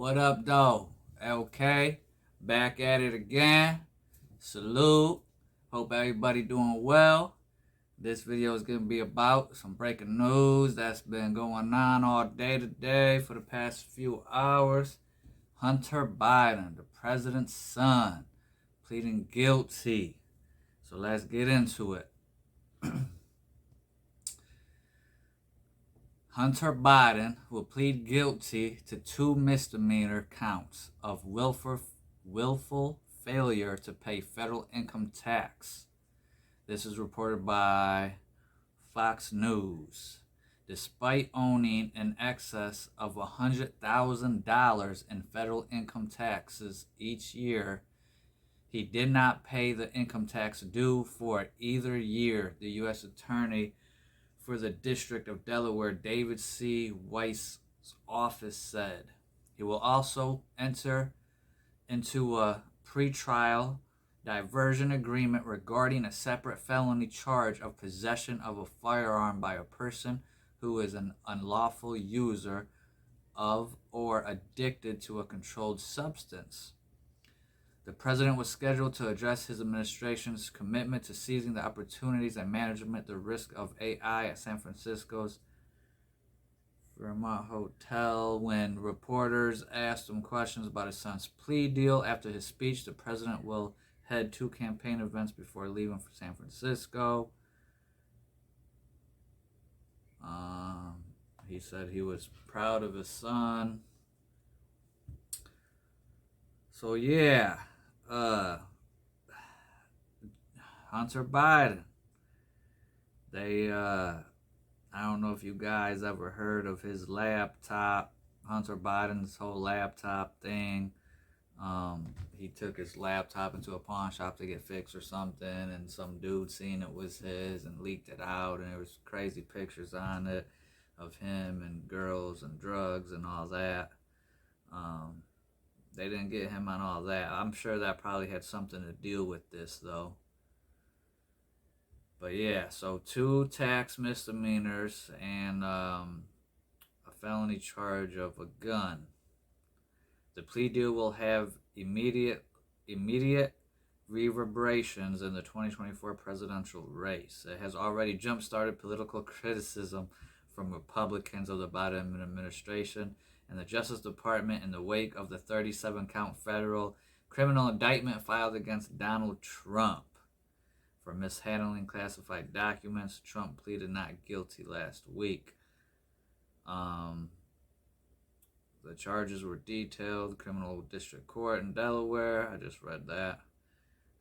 What up, though? LK, back at it again. Salute. Hope everybody doing well. This video is going to be about some breaking news that's been going on all day today for the past few hours. Hunter Biden, the president's son, pleading guilty. So let's get into it. Hunter Biden will plead guilty to 2 misdemeanor counts of willful failure to pay federal income tax. This is reported by Fox News. Despite owning in excess of $100,000 in federal income taxes each year, he did not pay the income tax due for either year, the U.S. Attorney for the District of Delaware, David C. Weiss's office said. He will also enter into a pretrial diversion agreement regarding a separate felony charge of possession of a firearm by a person who is an unlawful user of or addicted to a controlled substance. The president was scheduled to address his administration's commitment to seizing the opportunities and management the risk of AI at San Francisco's Fairmont Hotel. When reporters asked him questions about his son's plea deal after his speech, the president will head 2 campaign events before leaving for San Francisco. He said he was proud of his son. So yeah, Hunter Biden. I don't know if you guys ever heard of his laptop, Hunter Biden's whole laptop thing. He took his laptop into a pawn shop to get fixed or something, and some dude seen it was his and leaked it out, and there was crazy pictures on it of him and girls and drugs and all that. They didn't get him on all that. I'm sure that probably had something to do with this, though. But yeah, so 2 tax misdemeanors and a felony charge of a gun. The plea deal will have immediate reverberations in the 2024 presidential race. It has already jump-started political criticism from Republicans of the Biden administration and the Justice Department in the wake of the 37-count federal criminal indictment filed against Donald Trump for mishandling classified documents. Trump pleaded not guilty last week. The charges were detailed. Criminal District Court in Delaware. I just read that.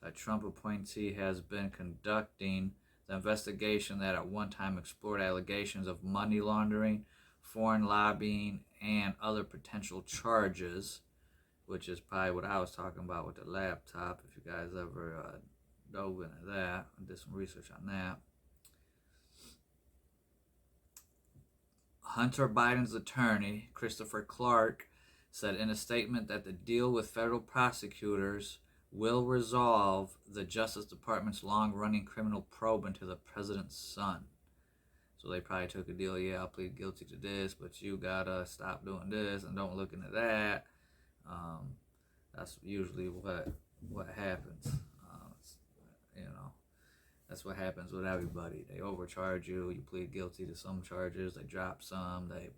A Trump appointee has been conducting the investigation that at one time explored allegations of money laundering, foreign lobbying, and other potential charges, which is probably what I was talking about with the laptop. If you guys ever dove into that and did some research on that. Hunter Biden's attorney, Christopher Clark, said in a statement that the deal with federal prosecutors will resolve the Justice Department's long-running criminal probe into the president's son. So they probably took a deal, yeah, I'll plead guilty to this, but you gotta stop doing this and don't look into that. That's usually what happens. That's what happens with everybody. They overcharge you. You plead guilty to some charges. They drop some. They,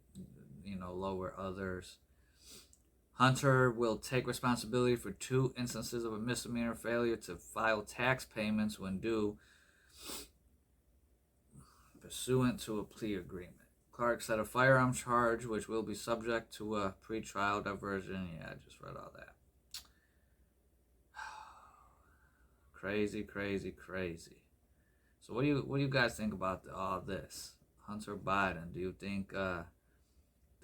lower others. Hunter will take responsibility for 2 instances of a misdemeanor failure to file tax payments when due, pursuant to a plea agreement. Clark said a firearm charge, which will be subject to a pretrial diversion. Yeah, I just read all that. Crazy, crazy, crazy. So what do you guys think about all this? Hunter Biden, do you think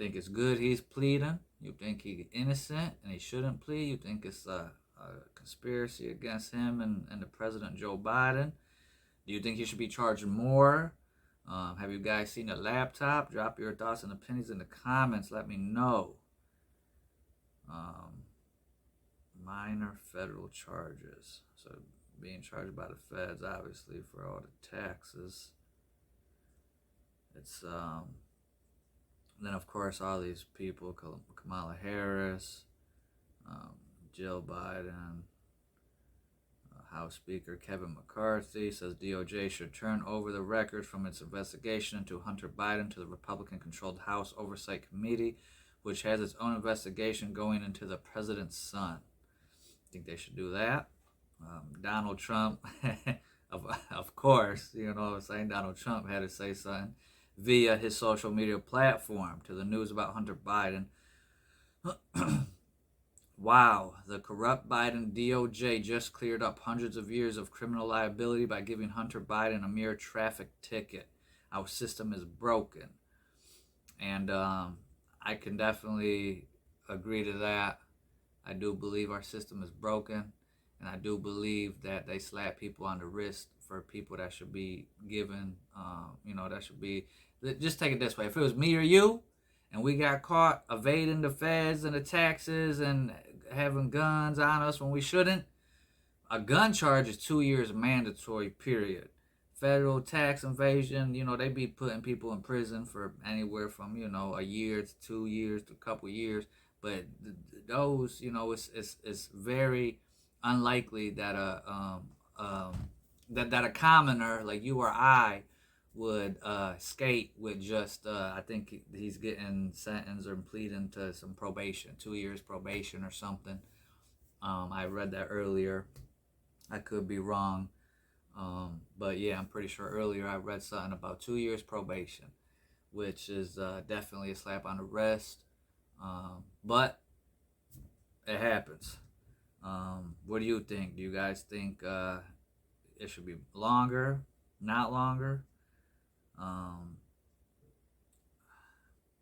it's good he's pleading? You think he's innocent and he shouldn't plead? You think it's a conspiracy against him and the President Joe Biden? Do you think he should be charged more? Have you guys seen the laptop? Drop your thoughts and opinions in the comments. Let me know. Minor federal charges. So being charged by the feds, obviously, for all the taxes. It's then, of course, all these people, Kamala Harris, Jill Biden, House Speaker Kevin McCarthy says DOJ should turn over the records from its investigation into Hunter Biden to the Republican-controlled House Oversight Committee, which has its own investigation going into the president's son. I think they should do that. Donald Trump, of course, you know what I'm saying, Donald Trump had to say something via his social media platform to the news about Hunter Biden. Wow, the corrupt Biden DOJ just cleared up hundreds of years of criminal liability by giving Hunter Biden a mere traffic ticket. Our system is broken. And I can definitely agree to that. I do believe our system is broken. And I do believe that they slap people on the wrist for people that should be given, that should be, just take it this way. If it was me or you, and we got caught evading the feds and the taxes and having guns on us when we shouldn't, a gun charge is 2 years mandatory, period. Federal tax evasion, they be putting people in prison for anywhere from, a year to 2 years to a couple years. But those, it's very unlikely that a commoner like you or I would skate with just I think he's getting sentenced or pleading to some probation, 2 years probation or something. I read that earlier. I could be wrong, but yeah, I'm pretty sure earlier I read something about 2 years probation, which is definitely a slap on the wrist, but it happens. What do you think? Do you guys think it should be longer, not longer?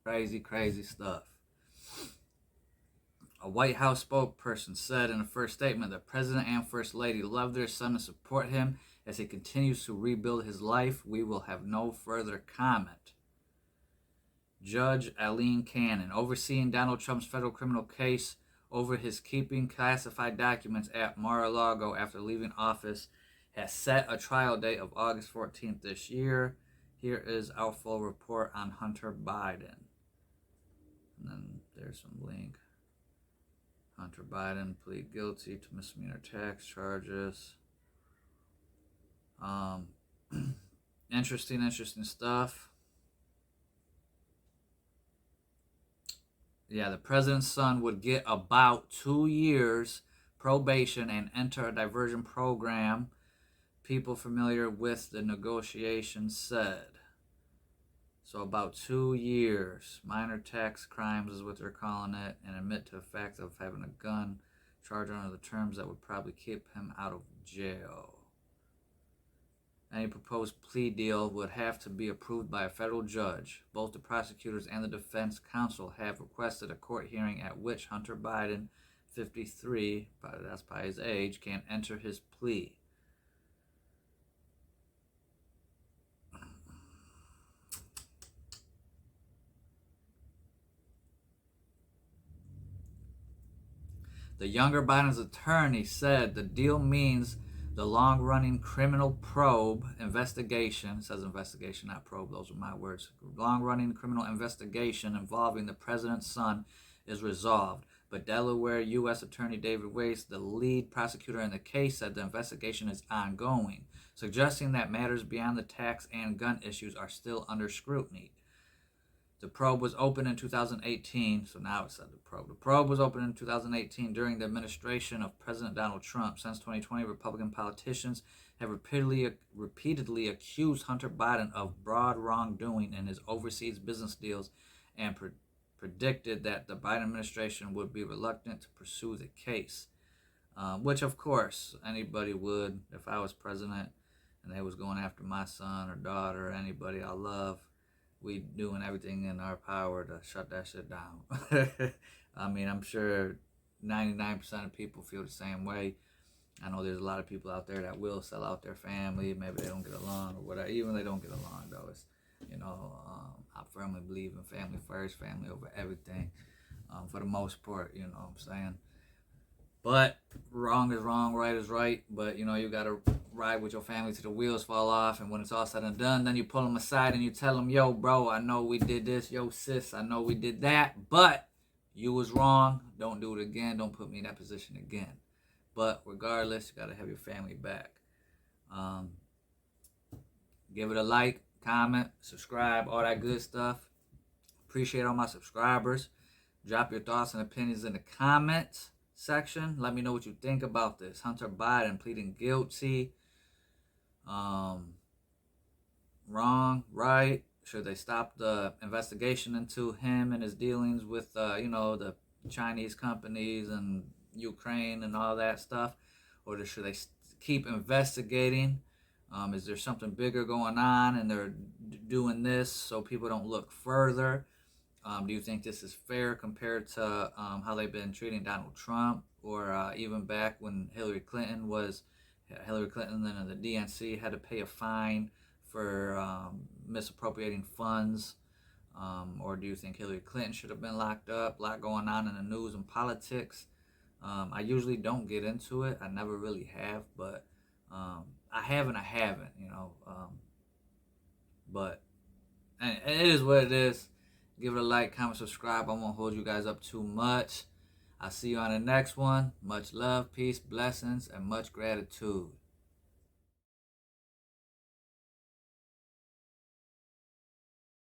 Crazy stuff. A White House spokesperson said in a first statement that President and First Lady love their son and support him as he continues to rebuild his life. We will have no further comment. Judge Aileen Cannon, overseeing Donald Trump's federal criminal case over his keeping classified documents at Mar-a-Lago after leaving office, has set a trial date of August 14th this year. Here is our full report on Hunter Biden. And then there's some link. Hunter Biden plead guilty to misdemeanor tax charges. Interesting stuff. Yeah, the president's son would get about 2 years probation and enter a diversion program. People familiar with the negotiations said. So about 2 years. Minor tax crimes is what they're calling it, and admit to the fact of having a gun charged under the terms that would probably keep him out of jail. Any proposed plea deal would have to be approved by a federal judge. Both the prosecutors and the defense counsel have requested a court hearing at which Hunter Biden, 53, that's by his age, can enter his plea. The younger Biden's attorney said the deal means the long-running criminal probe investigation, it says investigation, not probe, those are my words, long-running criminal investigation involving the president's son is resolved. But Delaware U.S. Attorney David Weiss, the lead prosecutor in the case, said the investigation is ongoing, suggesting that matters beyond the tax and gun issues are still under scrutiny. The probe was opened in 2018, so now it said the probe. The probe was opened in 2018 during the administration of President Donald Trump. Since 2020, Republican politicians have repeatedly accused Hunter Biden of broad wrongdoing in his overseas business deals and predicted that the Biden administration would be reluctant to pursue the case, which, of course, anybody would. If I was president and they was going after my son or daughter or anybody I love, we doing everything in our power to shut that shit down. I mean, I'm sure 99% of people feel the same way. I know there's a lot of people out there that will sell out their family. Maybe they don't get along or whatever. Even if they don't get along, though, it's, I firmly believe in family first, family over everything, for the most part, you know what I'm saying? But wrong is wrong, right is right. But, you got to ride with your family till the wheels fall off, and when it's all said and done, then you pull them aside and you tell them, yo, bro, I know we did this. Yo, sis, I know we did that, but you was wrong. Don't do it again. Don't put me in that position again. But regardless, you got to have your family back. Give it a like, comment, subscribe, all that good stuff. Appreciate all my subscribers. Drop your thoughts and opinions in the comments section. Let me know what you think about this. Hunter Biden pleading guilty. Wrong, right? Should they stop the investigation into him and his dealings with, the Chinese companies and Ukraine and all that stuff? Or should they keep investigating? Is there something bigger going on and they're doing this so people don't look further? Do you think this is fair compared to how they've been treating Donald Trump, or even back when Hillary Clinton and the DNC had to pay a fine for misappropriating funds? Or do you think Hillary Clinton should have been locked up? A lot going on in the news and politics. I usually don't get into it. I never really have, but I haven't, but it is what it is. Give it a like, comment, subscribe. I won't hold you guys up too much. I'll see you on the next one. Much love, peace, blessings, and much gratitude.